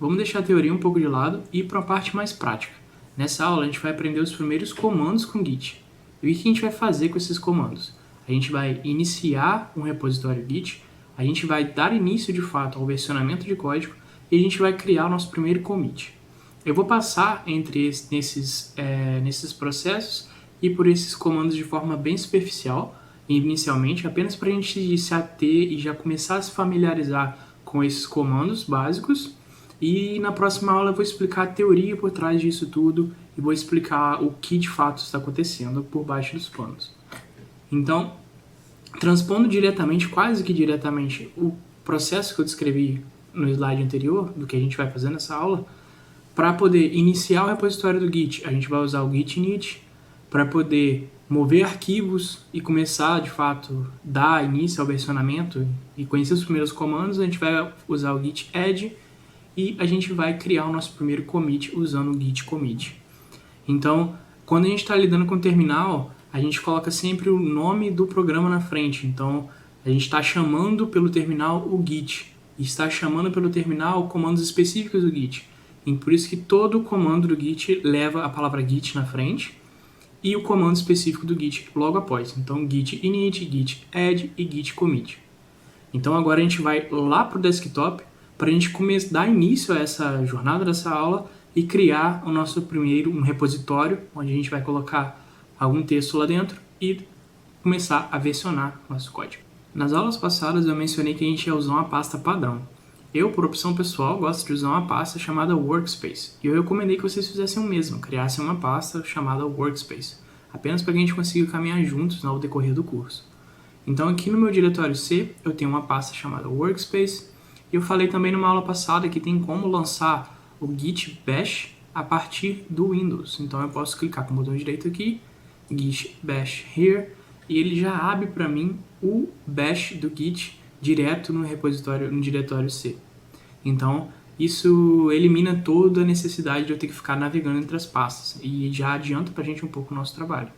vamos deixar a teoria um pouco de lado e ir para a parte mais prática. Nessa aula a gente vai aprender os primeiros comandos com Git. E o que a gente vai fazer com esses comandos? A gente vai iniciar um repositório Git, a gente vai dar início de fato ao versionamento de código e a gente vai criar o nosso primeiro commit. Eu vou passar nesses processos e por esses comandos de forma bem superficial, inicialmente, apenas para a gente se ater e já começar a se familiarizar com esses comandos básicos. E na próxima aula eu vou explicar a teoria por trás disso tudo e vou explicar o que de fato está acontecendo por baixo dos panos. Então, transpondo diretamente, quase que diretamente, o processo que eu descrevi no slide anterior, do que a gente vai fazer nessa aula, para poder iniciar o repositório do Git, a gente vai usar o git init. Para poder mover arquivos e começar, de fato, dar início ao versionamento e conhecer os primeiros comandos, a gente vai usar o git add e a gente vai criar o nosso primeiro commit usando o git commit. Então, quando a gente está lidando com o terminal, a gente coloca sempre o nome do programa na frente. Então, a gente está chamando pelo terminal o Git e está chamando pelo terminal comandos específicos do Git. E por isso que todo comando do Git leva a palavra Git na frente e o comando específico do Git logo após. Então, git init, git add e git commit. Então, agora a gente vai lá para o desktop para a gente dar início a essa jornada dessa aula e criar o nosso primeiro repositório, onde a gente vai colocar algum texto lá dentro e começar a versionar nosso código. Nas aulas passadas eu mencionei que a gente ia usar uma pasta padrão. Eu, por opção pessoal, gosto de usar uma pasta chamada Workspace. E eu recomendei que vocês fizessem o mesmo, criassem uma pasta chamada Workspace, apenas para que a gente consiga caminhar juntos ao decorrer do curso. Então aqui no meu diretório C, eu tenho uma pasta chamada Workspace, e eu falei também numa aula passada que tem como lançar o Git Bash a partir do Windows. Então eu posso clicar com o botão direito aqui, Git Bash Here, e ele já abre para mim o Bash do Git direto no repositório, no diretório C. Então, isso elimina toda a necessidade de eu ter que ficar navegando entre as pastas e já adianta para a gente um pouco o nosso trabalho.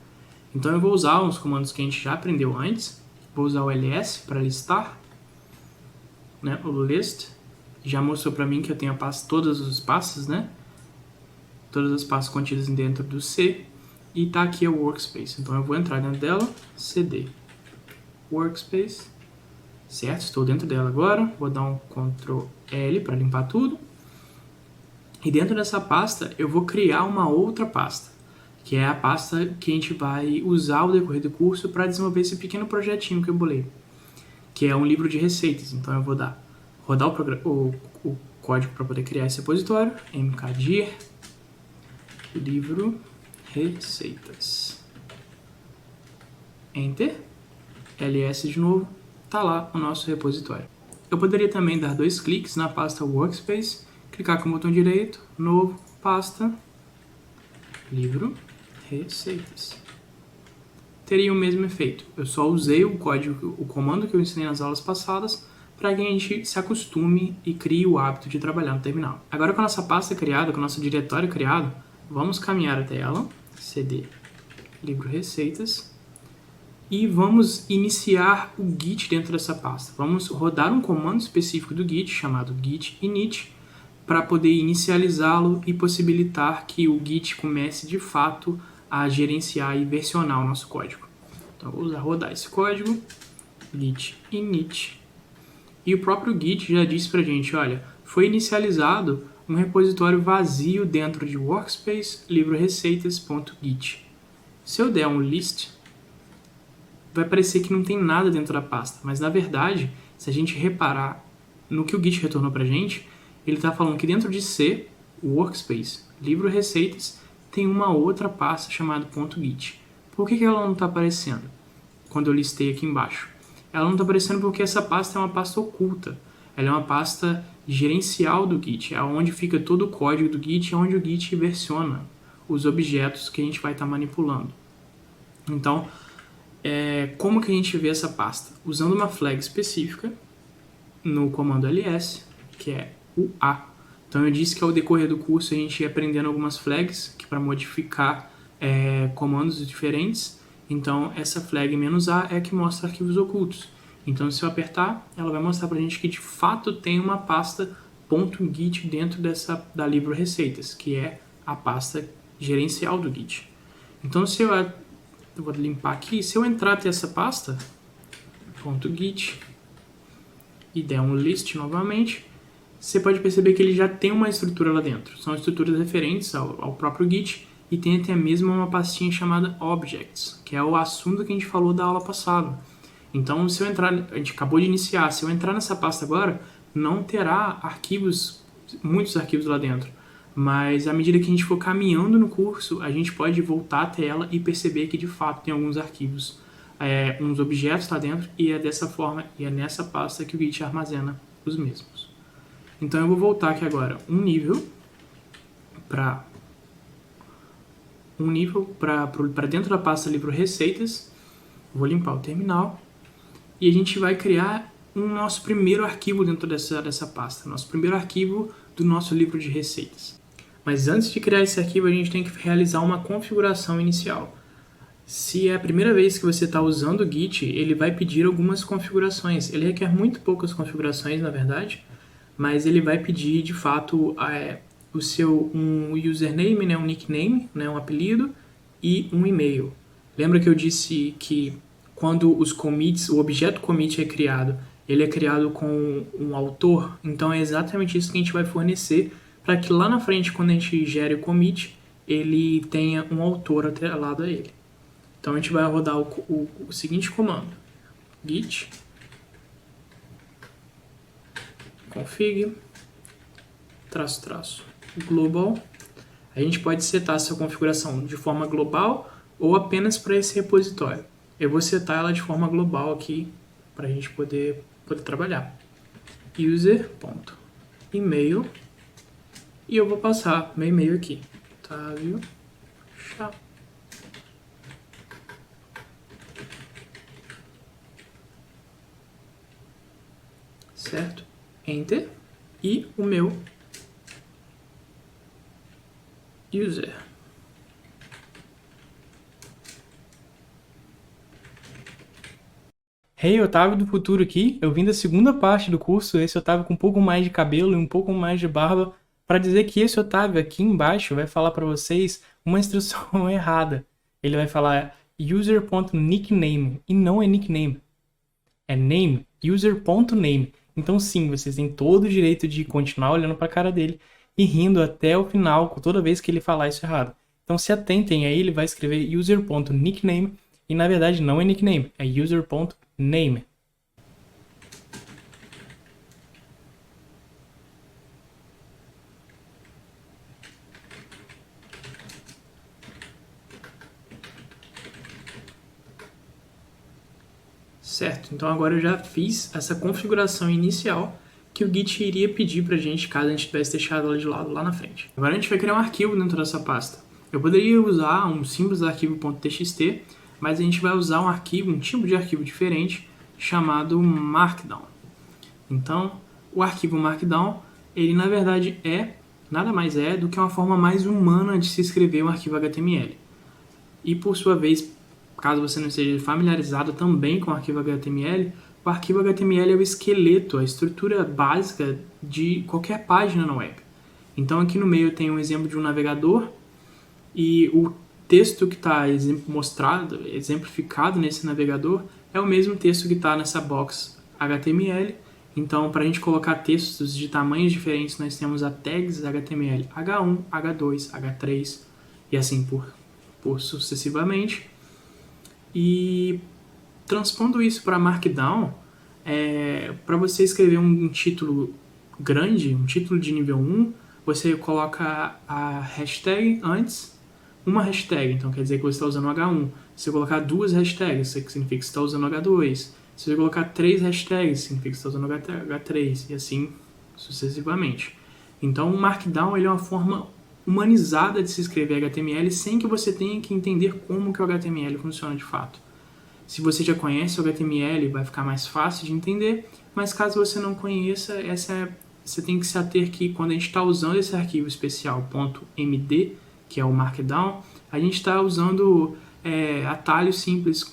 Então, eu vou usar os comandos que a gente já aprendeu antes. Vou usar o ls para listar, né? O list já mostrou para mim que eu tenho a pasta, todas as pastas, né? Todas as pastas contidas dentro do C. E está aqui o Workspace. Então, eu vou entrar dentro dela, cd Workspace. Certo? Estou dentro dela agora. Vou dar um Ctrl L para limpar tudo. E dentro dessa pasta eu vou criar uma outra pasta, que é a pasta que a gente vai usar ao decorrer do curso para desenvolver esse pequeno projetinho que eu bolei, que é um livro de receitas. Então eu vou rodar o código para poder criar esse repositório, mkdir livro receitas. Enter. ls de novo. Está lá o nosso repositório. Eu poderia também dar 2 cliques na pasta Workspace, clicar com o botão direito, novo, pasta, livro, receitas. Teria o mesmo efeito. Eu só usei o comando que eu ensinei nas aulas passadas para que a gente se acostume e crie o hábito de trabalhar no terminal. Agora com a nossa pasta criada, com o nosso diretório criado, vamos caminhar até ela, cd, livro receitas, e vamos iniciar o Git dentro dessa pasta. Vamos rodar um comando específico do Git, chamado git init, para poder inicializá-lo e possibilitar que o Git comece de fato a gerenciar e versionar o nosso código. Então, vou rodar esse código, git init, e o próprio Git já disse para a gente, olha, foi inicializado um repositório vazio dentro de workspace livro receitas.git. Se eu der um list, vai parecer que não tem nada dentro da pasta, mas na verdade, se a gente reparar no que o Git retornou pra gente, ele está falando que dentro de C, o Workspace, livro receitas, tem uma outra pasta chamada .git. Por que ela não está aparecendo? Quando eu listei aqui embaixo. Ela não está aparecendo porque essa pasta é uma pasta oculta. Ela é uma pasta gerencial do Git, é onde fica todo o código do Git, é onde o Git versiona os objetos que a gente vai estar manipulando. Então, como que a gente vê essa pasta? Usando uma flag específica no comando ls, que é o a. Então eu disse que ao decorrer do curso a gente ia aprendendo algumas flags para modificar comandos diferentes. Então essa flag "-a" é a que mostra arquivos ocultos. Então se eu apertar, ela vai mostrar para a gente que de fato tem uma pasta .git dentro da livro receitas, que é a pasta gerencial do Git. Então, se eu vou limpar aqui, se eu entrar até essa pasta, .git, e der um list novamente, você pode perceber que ele já tem uma estrutura lá dentro. São estruturas referentes ao próprio Git, e tem até mesmo uma pastinha chamada Objects, que é o assunto que a gente falou da aula passada. Então, se eu entrar, a gente acabou de iniciar, se eu entrar nessa pasta agora, não terá muitos arquivos lá dentro. Mas à medida que a gente for caminhando no curso, a gente pode voltar até ela e perceber que de fato tem alguns arquivos, uns objetos lá dentro, e é dessa forma, e é nessa pasta que o Git armazena os mesmos. Então eu vou voltar aqui agora um nível para dentro da pasta livro receitas, vou limpar o terminal, e a gente vai criar nosso primeiro arquivo dentro dessa pasta, nosso primeiro arquivo do nosso livro de receitas. Mas antes de criar esse arquivo, a gente tem que realizar uma configuração inicial. Se é a primeira vez que você está usando o Git, ele vai pedir algumas configurações. Ele requer muito poucas configurações, na verdade, mas ele vai pedir, de fato, um username, né, um nickname, né, um apelido, e um e-mail. Lembra que eu disse que quando os commits, o objeto commit é criado, ele é criado com um autor? Então é exatamente isso que a gente vai fornecer para que lá na frente, quando a gente gere o commit, ele tenha um autor atrelado a ele. Então a gente vai rodar o seguinte comando: git config -- global. A gente pode setar essa configuração de forma global ou apenas para esse repositório. Eu vou setar ela de forma global aqui para a gente poder trabalhar. User.email, e eu vou passar meu e-mail aqui, Otávio Chá. Certo? Enter. E o meu user. Hey, Otávio do futuro aqui. Eu vim da segunda parte do curso, esse Otávio com um pouco mais de cabelo e um pouco mais de barba, para dizer que esse Otávio aqui embaixo vai falar para vocês uma instrução errada. Ele vai falar user.nickname, e não é nickname. É name, user.name. Então sim, vocês têm todo o direito de continuar olhando para a cara dele e rindo até o final, toda vez que ele falar isso errado. Então se atentem aí, ele vai escrever user.nickname, e na verdade não é nickname, é user.name. Certo, então agora eu já fiz essa configuração inicial que o Git iria pedir pra gente caso a gente tivesse deixado ela de lado lá na frente. Agora a gente vai criar um arquivo dentro dessa pasta. Eu poderia usar um simples arquivo .txt, mas a gente vai usar um tipo de arquivo diferente chamado Markdown. Então, o arquivo Markdown, ele na verdade nada mais é do que uma forma mais humana de se escrever um arquivo HTML. E por sua vez, caso você não esteja familiarizado também com o arquivo HTML, o arquivo HTML é o esqueleto, a estrutura básica de qualquer página na web. Então aqui no meio tem um exemplo de um navegador, e o texto que está exemplificado nesse navegador é o mesmo texto que está nessa box HTML. Então, para a gente colocar textos de tamanhos diferentes, nós temos a tags HTML H1, H2, H3 e assim por sucessivamente. E transpondo isso para Markdown, para você escrever um título grande, um título de nível 1, você coloca a hashtag antes, uma hashtag, então quer dizer que você está usando H1. Se você colocar duas hashtags, significa que você está usando H2. Se você colocar 3 hashtags, significa que você está usando H3, e assim sucessivamente. Então o Markdown ele é uma forma humanizada de se escrever HTML sem que você tenha que entender como que o HTML funciona de fato. Se você já conhece o HTML, vai ficar mais fácil de entender, mas caso você não conheça, você tem que se ater que quando a gente está usando esse arquivo especial .md, que é o Markdown, a gente está usando atalhos simples,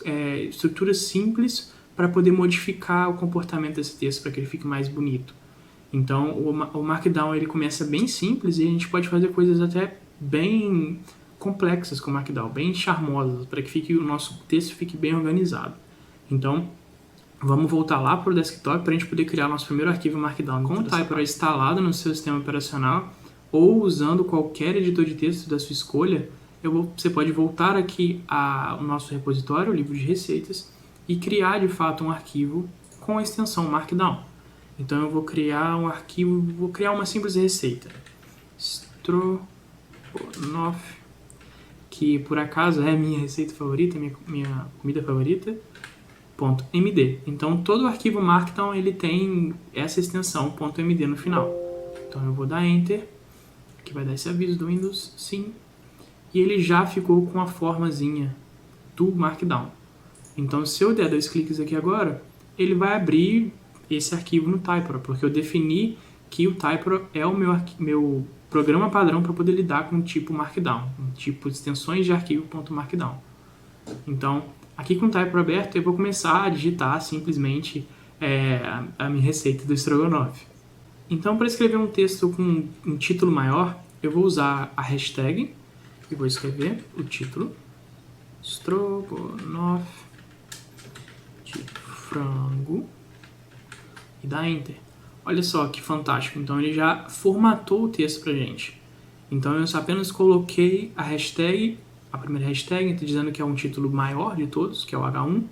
estruturas simples para poder modificar o comportamento desse texto para que ele fique mais bonito. Então, o Markdown ele começa bem simples e a gente pode fazer coisas até bem complexas com o Markdown, bem charmosas, para que o nosso texto fique bem organizado. Então, vamos voltar lá para o desktop para a gente poder criar nosso primeiro arquivo Markdown com o Typora instalado no seu sistema operacional ou usando qualquer editor de texto da sua escolha. Você pode voltar aqui ao nosso repositório, o livro de receitas, e criar de fato um arquivo com a extensão Markdown. Então eu vou criar um arquivo, vou criar uma simples receita. Strogonoff, que por acaso é a minha receita favorita, minha comida favorita, .md. Então todo arquivo Markdown ele tem essa extensão .md no final. Então eu vou dar Enter, que vai dar esse aviso do Windows, sim, e ele já ficou com a formazinha do Markdown. Então se eu der 2 cliques aqui agora, ele vai abrir esse arquivo no Typora, porque eu defini que o Typora é o meu programa padrão para poder lidar com o tipo Markdown, um tipo de extensões de arquivo .markdown. Então, aqui com o Typora aberto, eu vou começar a digitar simplesmente a minha receita do Strogonoff. Então, para escrever um texto com um título maior, eu vou usar a hashtag e vou escrever o título Strogonoff de frango e dá Enter. Olha só que fantástico, então ele já formatou o texto pra gente. Então eu apenas coloquei a hashtag, a primeira hashtag, dizendo que é um título maior de todos, que é o H1,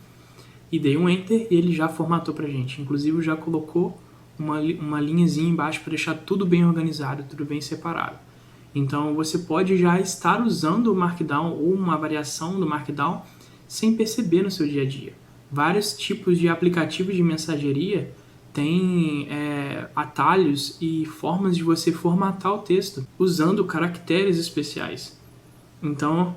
e dei um Enter e ele já formatou pra gente. Inclusive já colocou uma linhazinha embaixo para deixar tudo bem organizado, tudo bem separado. Então você pode já estar usando o Markdown ou uma variação do Markdown sem perceber no seu dia a dia. Vários tipos de aplicativos de mensageria têm atalhos e formas de você formatar o texto usando caracteres especiais. Então,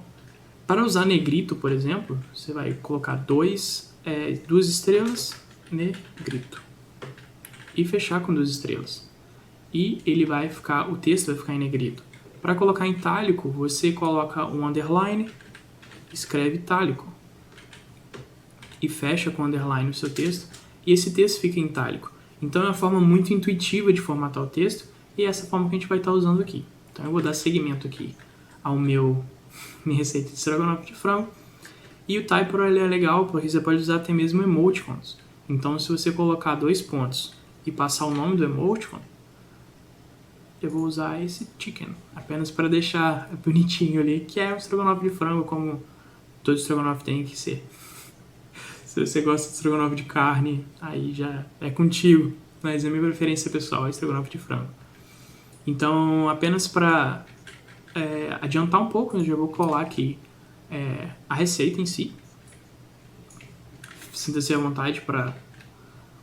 para usar negrito, por exemplo, você vai colocar 2 estrelas, negrito, e fechar com 2 estrelas. E o texto vai ficar em negrito. Para colocar em itálico, você coloca um underline, escreve itálico e fecha com underline o seu texto, e esse texto fica em itálico. Então é uma forma muito intuitiva de formatar o texto, e é essa forma que a gente vai estar usando aqui. Então eu vou dar seguimento aqui ao minha receita de estrogonofe de frango, e o Typora é legal porque você pode usar até mesmo emoticons. Então se você colocar 2 pontos e passar o nome do emoticon, eu vou usar esse chicken, apenas para deixar bonitinho ali, que é o estrogonofe de frango, como todo estrogonofe tem que ser. Se você gosta de estrogonofe de carne, aí já é contigo, mas a minha preferência pessoal é estrogonofe de frango. Então, apenas para adiantar um pouco, eu já vou colar aqui a receita em si. Sinta-se à vontade para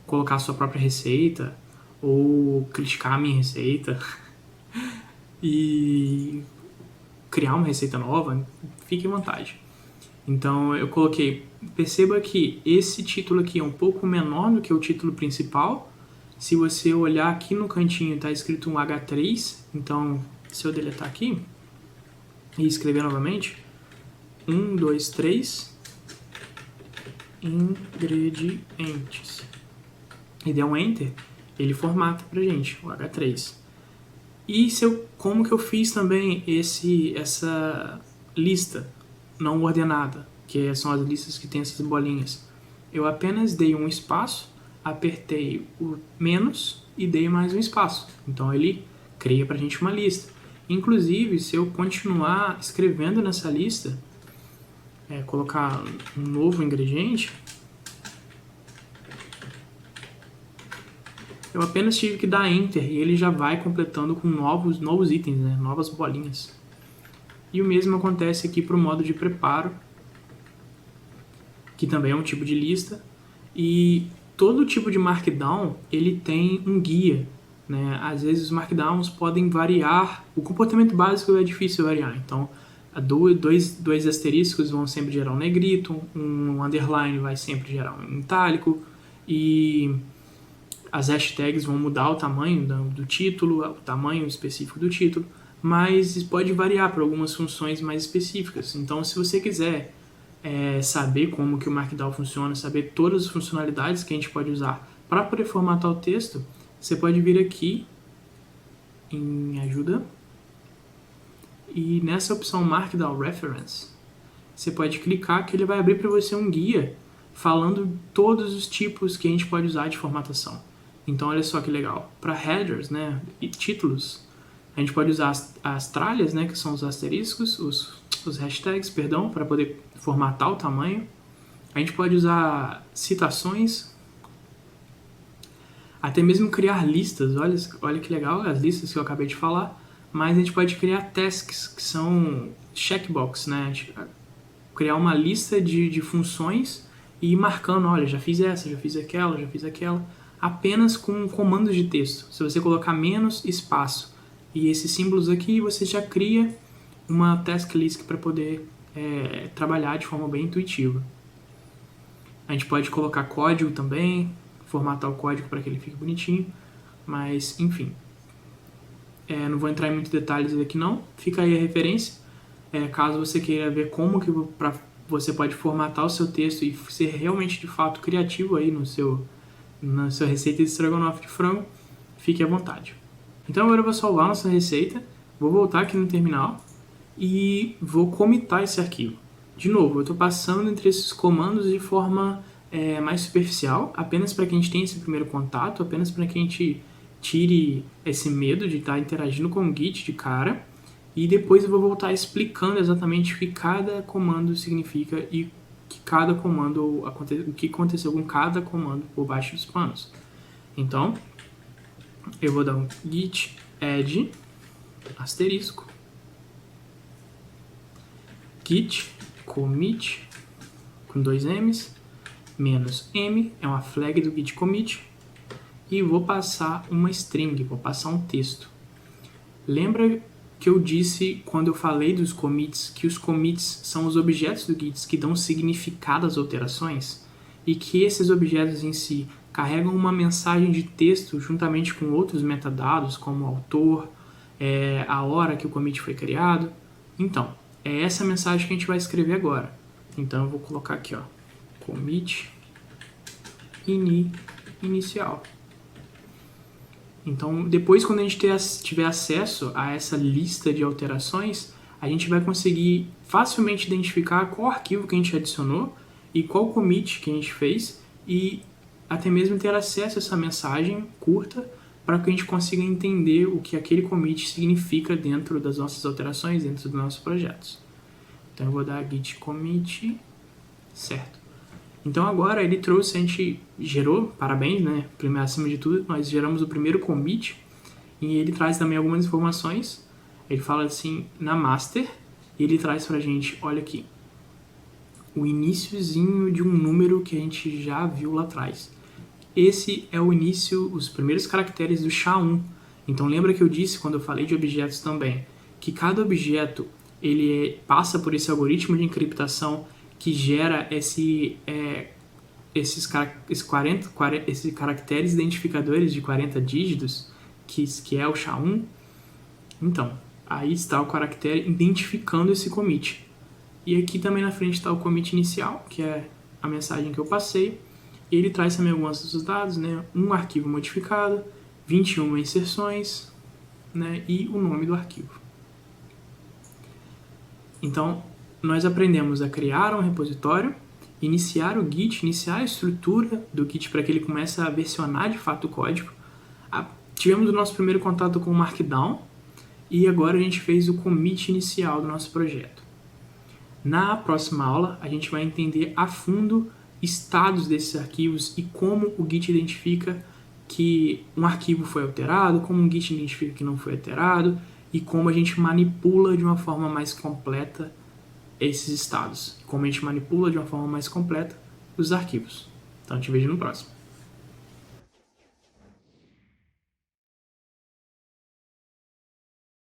colocar a sua própria receita ou criticar a minha receita e criar uma receita nova, fique à vontade. Então eu coloquei, perceba que esse título aqui é um pouco menor do que o título principal. Se você olhar aqui no cantinho está escrito um H3, então se eu deletar aqui e escrever novamente, 1, 2, 3, ingredientes, e der um Enter, ele formata pra gente, o H3. E como que eu fiz também essa lista não ordenada, que são as listas que tem essas bolinhas? Eu apenas dei um espaço, apertei o menos e dei mais um espaço. Então ele cria pra gente uma lista. Inclusive, se eu continuar escrevendo nessa lista, colocar um novo ingrediente, eu apenas tive que dar Enter e ele já vai completando com novos itens, né? Novas bolinhas. E o mesmo acontece aqui para o modo de preparo, que também é um tipo de lista. E todo tipo de Markdown ele tem um guia, né? Às vezes os Markdowns podem variar, o comportamento básico é difícil variar, então dois asteriscos vão sempre gerar um negrito, um underline vai sempre gerar um itálico, e as hashtags vão mudar o tamanho do título, o tamanho específico do título, mas pode variar para algumas funções mais específicas. Então, se você quiser saber como que o Markdown funciona, saber todas as funcionalidades que a gente pode usar para poder formatar o texto, você pode vir aqui em ajuda e nessa opção Markdown Reference, você pode clicar que ele vai abrir para você um guia falando todos os tipos que a gente pode usar de formatação. Então olha só que legal, para headers, né, e títulos, a gente pode usar as tralhas, né, que são os asteriscos, os hashtags, perdão, para poder formatar o tamanho. A gente pode usar citações, até mesmo criar listas, olha que legal as listas que eu acabei de falar, mas a gente pode criar tasks, que são checkbox, né? A gente criar uma lista de funções e ir marcando, olha, já fiz essa, já fiz aquela, apenas com comandos de texto. Se você colocar menos espaço e esses símbolos aqui, você já cria uma task list para poder trabalhar de forma bem intuitiva. A gente pode colocar código também, formatar o código para que ele fique bonitinho, mas enfim. Não vou entrar em muitos detalhes aqui não, fica aí a referência. Caso você queira ver como que você pode formatar o seu texto e ser realmente de fato criativo aí na sua receita de estrogonofe de frango, fique à vontade. Então agora eu vou salvar nossa receita, vou voltar aqui no terminal e vou comitar esse arquivo. De novo, eu estou passando entre esses comandos de forma mais superficial, apenas para que a gente tenha esse primeiro contato, apenas para que a gente tire esse medo de estar interagindo com o Git de cara, e depois eu vou voltar explicando exatamente o que cada comando significa e o que aconteceu com cada comando por baixo dos panos. Então, eu vou dar um git add asterisco git commit com 2 M's menos M, é uma flag do git commit, e vou passar uma string, vou passar um texto. Lembra que eu disse quando eu falei dos commits, que os commits são os objetos do Git que dão significado às alterações, e que esses objetos em si carregam uma mensagem de texto juntamente com outros metadados, como o autor, a hora que o commit foi criado. Então, é essa mensagem que a gente vai escrever agora. Então eu vou colocar aqui, ó, commit inicial. Então, depois, quando a gente tiver acesso a essa lista de alterações, a gente vai conseguir facilmente identificar qual arquivo que a gente adicionou e qual commit que a gente fez, e até mesmo ter acesso a essa mensagem curta para que a gente consiga entender o que aquele commit significa dentro das nossas alterações, dentro dos nossos projetos. Então, eu vou dar git commit, certo. Então agora ele trouxe, a gente gerou, parabéns, né? Primeiro, acima de tudo, nós geramos o primeiro commit e ele traz também algumas informações. Ele fala assim, na master, e ele traz pra gente, olha aqui, o iniciozinho de um número que a gente já viu lá atrás. Esse é o início, os primeiros caracteres do SHA-1. Então lembra que eu disse, quando eu falei de objetos também, que cada objeto ele passa por esse algoritmo de encriptação que gera esses caracteres identificadores de 40 dígitos, que é o SHA-1. Então, aí está o caractere identificando esse commit. E aqui também na frente está o commit inicial, que é a mensagem que eu passei. E ele traz também alguns dos dados, né? Um arquivo modificado, 21 inserções, né? E o nome do arquivo. Então, nós aprendemos a criar um repositório, iniciar o Git, iniciar a estrutura do Git para que ele comece a versionar de fato o código. Tivemos o nosso primeiro contato com o Markdown e agora a gente fez o commit inicial do nosso projeto. Na próxima aula, a gente vai entender a fundo estados desses arquivos e como o Git identifica que um arquivo foi alterado, como o Git identifica que não foi alterado e como a gente manipula de uma forma mais completa esses estados, como a gente manipula de uma forma mais completa os arquivos. Então, te vejo no próximo.